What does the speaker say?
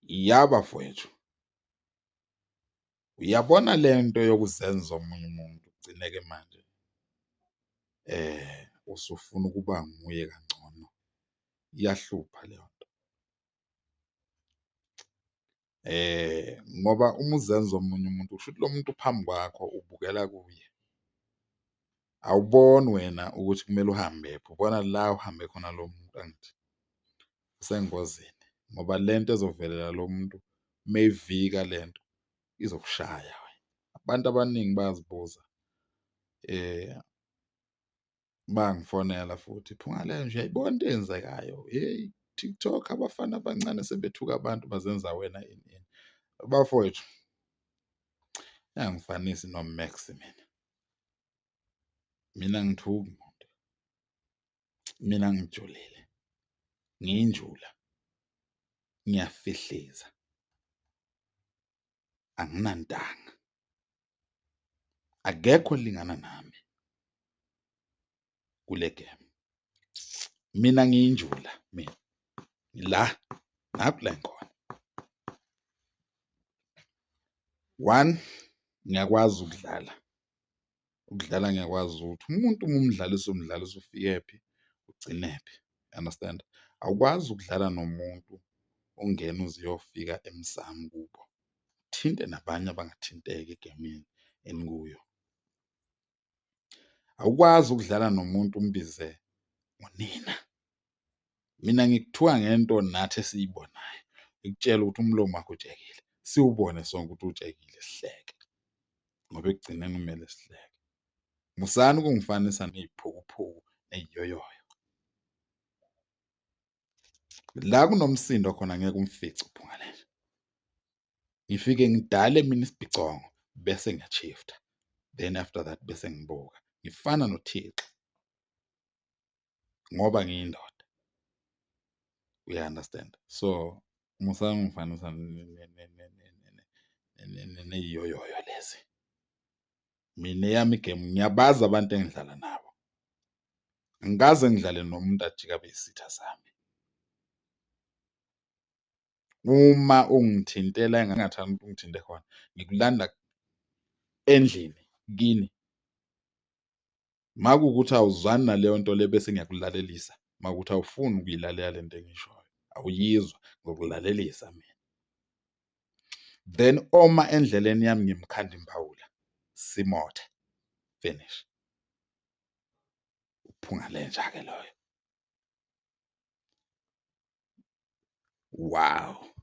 Yaba mfowethu, uyabona le nto yokuzenza omunye umuntu ugcineke manje usufuna ukuba nguye kangcono, iyahlupha leyo nto. Ngoba uma uzenza omunye umuntu kusho ukuthi lo muntu phambi kwakho ubukela kuye, awuboni wena ukuthi kumele uhambephi, ubona la uhambe khona lo muntu angithi usengozini, ngoba le nto ezovelela lo muntu meyivika le nto izokushaya wena. Abantu abaningi bayazibuza bangifonela futhi, Phungalenje uyayibona into eyenzekayo, heyi TikTok abafana abancane sebethuka abantu bazenza wena ini. Bafowethu, yangifanisi noMax mina ngithuki muntu, mina ngijulile, ngiyinjula, ngiyafihliza, anginantanga, akekho olingana nami kule game. Mina ngiyinjula, mina la nakhu la ngikhona. One, ngiyakwazi ukudlala, ukudlala ngiyakwazi ukuthi umuntu uma umdlalisa ufikephi ugcinephi, understand? Awukwazi ukudlala nomuntu ongena uze uyofika emsamu kubo, uthinte nabanye abangathinteki egemini enikuyo. Awukwazi ukudlala nomuntu umbize ngonina. Mina ngikuthuka ngento nathi esiyibonayo, ngikutshela ukuthi umlomo wakho utshekile, siwubone sonke ukuthi utshekile, sihleke ngoba ekugcineni kumele sihleke. Musani ukungifanisa neyiphukuphuku neyiyoyoyo. La kunomsindo khona ngeke umfice uPhungalenje. Ngifike ngidale mina isibhicongo bese ngiyashifta, then after that bese ngibuka, ngifana noThixo ngoba ngiyindoda, uya-understand? So musani ungifanisa neyiyoyoyo lezi. Mina eyami igemu ngiyabazi abantu engidlala nabo, angikaze ngidlale nomuntu ajike abe yisitha sami. Uma ungithintela engangathandi ukuthi ungithinte khona, ngikulanda endlini kini. Makuwukuthi awuzwani naleyo nto le bese ngiyakulalelisa, makuwukuthi awufuni ukuyilalela le nto engiyishoyo, awuyizwa, ngizokulalelisa mina. Then oma endleleni yami ngimkhanda imphawula, simothe, finish. UPhungalenje-ke loyo. Wow.